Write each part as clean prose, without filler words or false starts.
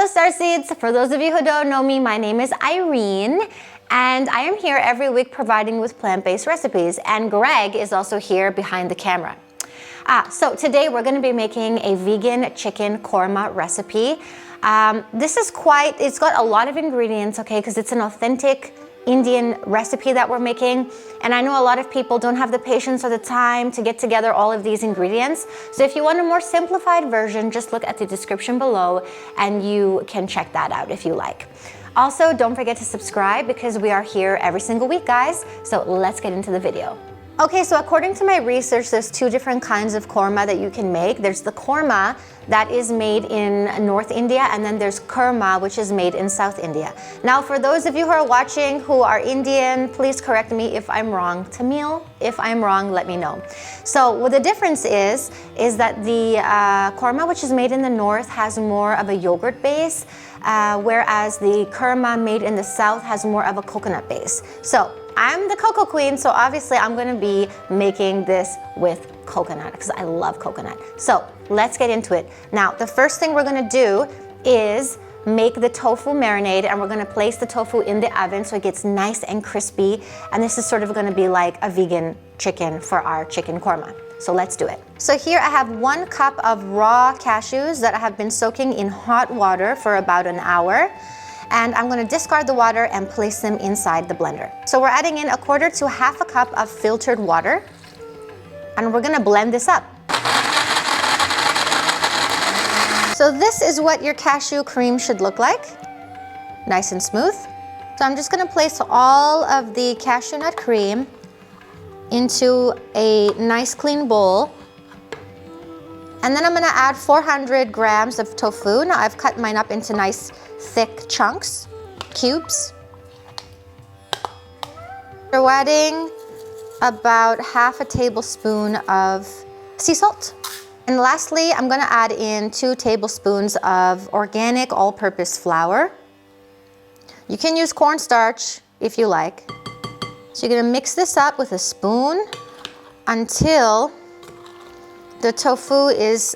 Hello Starseeds! For those of you who don't know me, my name is Irene and I am here every week providing with plant-based recipes, and Greg is also here behind the camera. So today we're going to be making a vegan chicken korma recipe. It's got a lot of ingredients, okay, because it's an authentic Indian recipe that we're making, and I know a lot of people don't have the patience or the time to get together all of these ingredients. So if you want a more simplified version, just look at the description below and you can check that out if you like. Also, don't forget to subscribe because we are here every single week, guys. So let's get into the video. Okay, so according to my research, there's two different kinds of korma that you can make. There's the korma that is made in North India, and then there's kurma, which is made in South India. Now, for those of you who are watching who are Indian, please correct me if I'm wrong. Tamil, if I'm wrong, let me know. So what the difference is that the korma, which is made in the North, has more of a yogurt base, whereas the kurma made in the South has more of a coconut base. So I'm the cocoa queen, so obviously I'm going to be making this with coconut because I love coconut. So let's get into it. Now, the first thing we're going to do is make the tofu marinade, and we're going to place the tofu in the oven so it gets nice and crispy. And this is sort of going to be like a vegan chicken for our chicken korma. So let's do it. So here I have 1 cup of raw cashews that I have been soaking in hot water for about an hour. And I'm going to discard the water and place them inside the blender. So we're adding in 1/4 to 1/2 cup of filtered water, and we're going to blend this up. So this is what your cashew cream should look like, nice and smooth. So I'm just going to place all of the cashew nut cream into a nice clean bowl. And then I'm going to add 400 grams of tofu. Now I've cut mine up into nice thick chunks, cubes. We're adding about 1/2 tablespoon of sea salt. And lastly, I'm going to add in 2 tablespoons of organic all-purpose flour. You can use cornstarch if you like. So you're going to mix this up with a spoon until the tofu is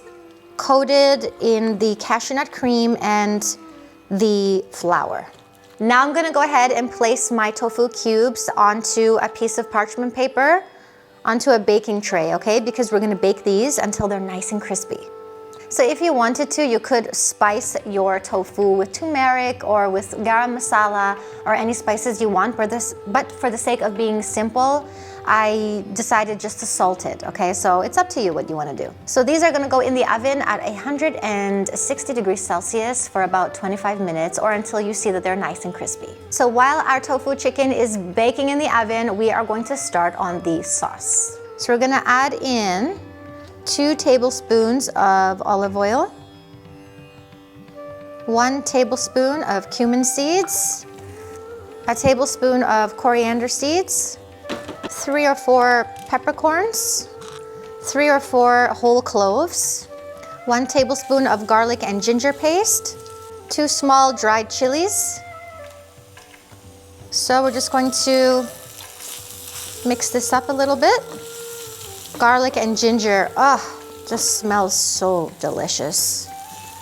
coated in the cashew nut cream and the flour. Now I'm going to go ahead and place my tofu cubes onto a piece of parchment paper, onto a baking tray, okay? Because we're going to bake these until they're nice and crispy. So if you wanted to, you could spice your tofu with turmeric or with garam masala or any spices you want, but for the sake of being simple, I decided just to salt it, okay? So it's up to you what you want to do. So these are going to go in the oven at 160 degrees Celsius for about 25 minutes, or until you see that they're nice and crispy. So while our tofu chicken is baking in the oven, we are going to start on the sauce. So we're going to add in 2 tablespoons of olive oil, 1 tablespoon of cumin seeds, a tablespoon of coriander seeds, 3 or 4 peppercorns, 3 or 4 whole cloves, 1 tablespoon of garlic and ginger paste, 2 small dried chilies. So we're just going to mix this up a little bit. Garlic and ginger, just smells so delicious.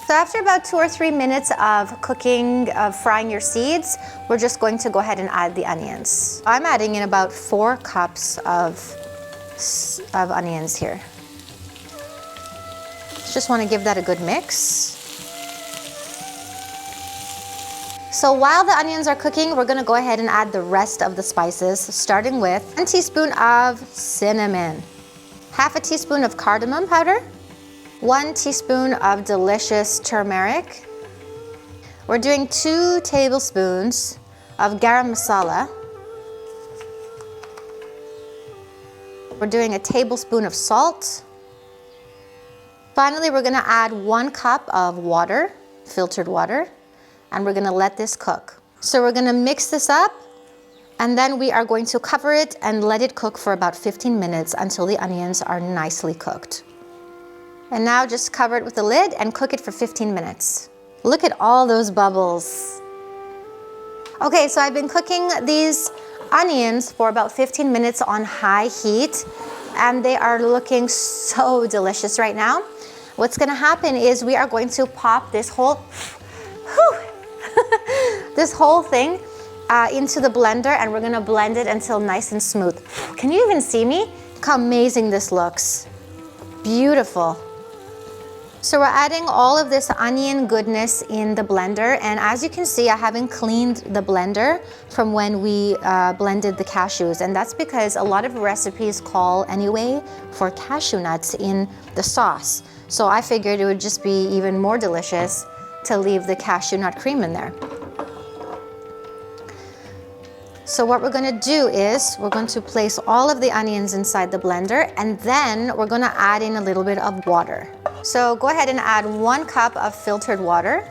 So after about 2 or 3 minutes of cooking, of frying your seeds, we're just going to go ahead and add the onions. I'm adding in about 4 cups of onions here. Just want to give that a good mix. So while the onions are cooking, we're going to go ahead and add the rest of the spices, starting with 1 teaspoon of cinnamon, 1/2 teaspoon of cardamom powder, 1 teaspoon of delicious turmeric. We're doing 2 tablespoons of garam masala. We're doing a tablespoon of salt. Finally, we're going to add 1 cup of water, filtered water, and we're going to let this cook. So we're going to mix this up, and then we are going to cover it and let it cook for about 15 minutes until the onions are nicely cooked. And now just cover it with the lid and cook it for 15 minutes. Look at all those bubbles. Okay, so I've been cooking these onions for about 15 minutes on high heat, and they are looking so delicious right now. What's gonna happen is we are going to pop this whole this whole thing into the blender, and we're gonna blend it until nice and smooth. Can you even see me? Look how amazing this looks. Beautiful. So we're adding all of this onion goodness in the blender, and as you can see, I haven't cleaned the blender from when we blended the cashews, and that's because a lot of recipes call anyway for cashew nuts in the sauce. So I figured it would just be even more delicious to leave the cashew nut cream in there. So what we're gonna do is we're going to place all of the onions inside the blender, and then we're gonna add in a little bit of water. So go ahead and add 1 cup of filtered water,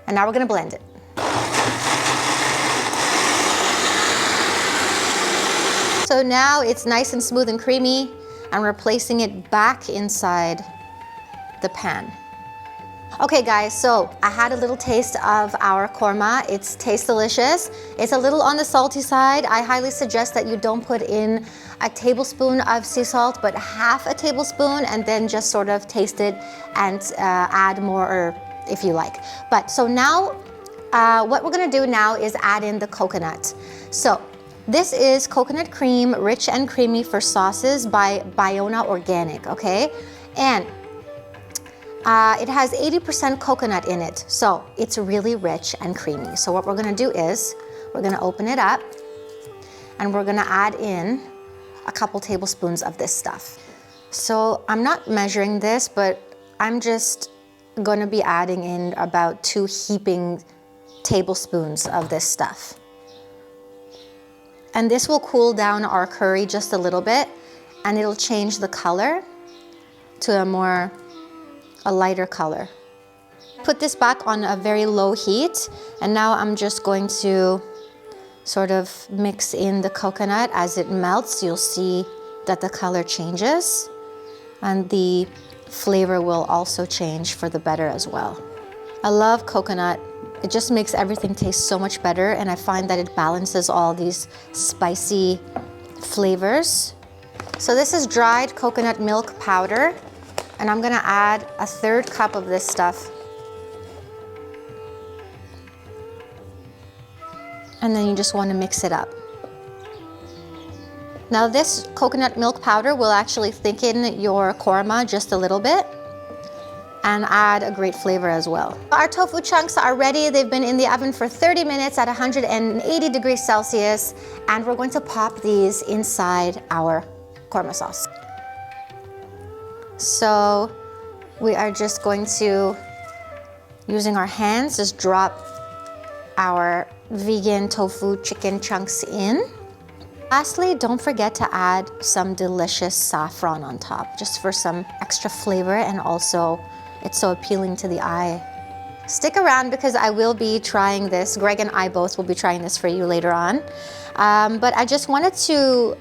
and now we're gonna blend it. So now it's nice and smooth and creamy, and we're placing it back inside the pan. Okay guys, so I had a little taste of our korma. It tastes delicious. It's a little on the salty side. I highly suggest that you don't put in a tablespoon of sea salt, but half a tablespoon, and then just sort of taste it and add more if you like. But so now, what we're gonna do now is add in the coconut. So this is coconut cream, rich and creamy for sauces by Biona Organic, okay? And it has 80% coconut in it, so it's really rich and creamy. So what we're gonna do is, we're gonna open it up, and we're gonna add in a couple tablespoons of this stuff. So I'm not measuring this, but I'm just gonna be adding in about 2 heaping tablespoons of this stuff. And this will cool down our curry just a little bit, and it'll change the color to a lighter color. Put this back on a very low heat, and now I'm just going to sort of mix in the coconut. As it melts, you'll see that the color changes, and the flavor will also change for the better as well. I love coconut. It just makes everything taste so much better, and I find that it balances all these spicy flavors. So this is dried coconut milk powder, and I'm gonna add a 1/3 cup of this stuff. And then you just wanna mix it up. Now this coconut milk powder will actually thicken your korma just a little bit and add a great flavor as well. Our tofu chunks are ready. They've been in the oven for 30 minutes at 180 degrees Celsius, and we're going to pop these inside our korma sauce. So we are just going to, using our hands, just drop our vegan tofu chicken chunks in. Lastly, don't forget to add some delicious saffron on top, just for some extra flavor, and also it's so appealing to the eye. Stick around because I will be trying this. Greg and I both will be trying this for you later on. But I just wanted to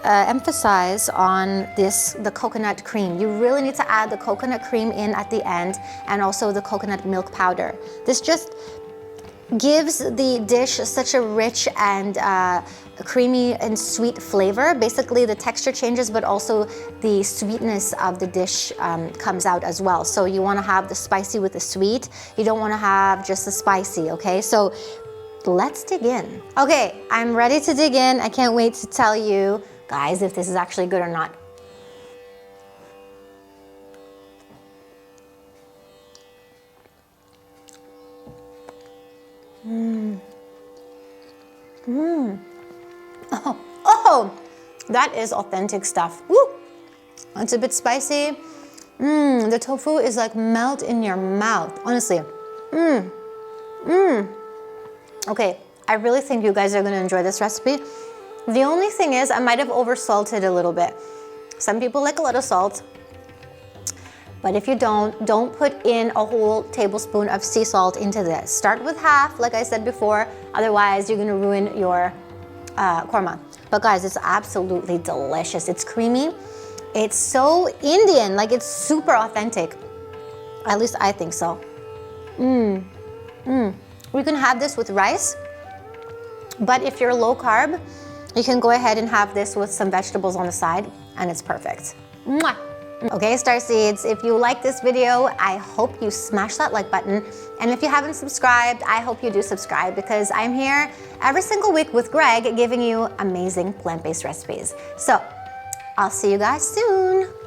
emphasize on the coconut cream. You really need to add the coconut cream in at the end, and also the coconut milk powder. This just gives the dish such a rich and creamy and sweet flavor. Basically the texture changes, but also the sweetness of the dish comes out as well. So you want to have the spicy with the sweet. You don't want to have just the spicy, okay? So let's dig in. Okay, I'm ready to dig in. I can't wait to tell you guys if this is actually good or not. Oh, that is authentic stuff. Woo! It's a bit spicy. The tofu is like melt in your mouth, honestly. Okay, I really think you guys are gonna enjoy this recipe. The only thing is I might have oversalted a little bit. Some people like a lot of salt, but if you don't put in a whole tablespoon of sea salt into this. Start with half, like I said before, otherwise you're gonna ruin your korma. But guys, it's absolutely delicious. It's creamy. It's so Indian, like it's super authentic. At least I think so. We can have this with rice, but if you're low carb, you can go ahead and have this with some vegetables on the side, and it's perfect. Mwah! Okay, Starseeds, if you like this video, I hope you smash that like button. And if you haven't subscribed, I hope you do subscribe because I'm here every single week with Greg giving you amazing plant-based recipes. So I'll see you guys soon.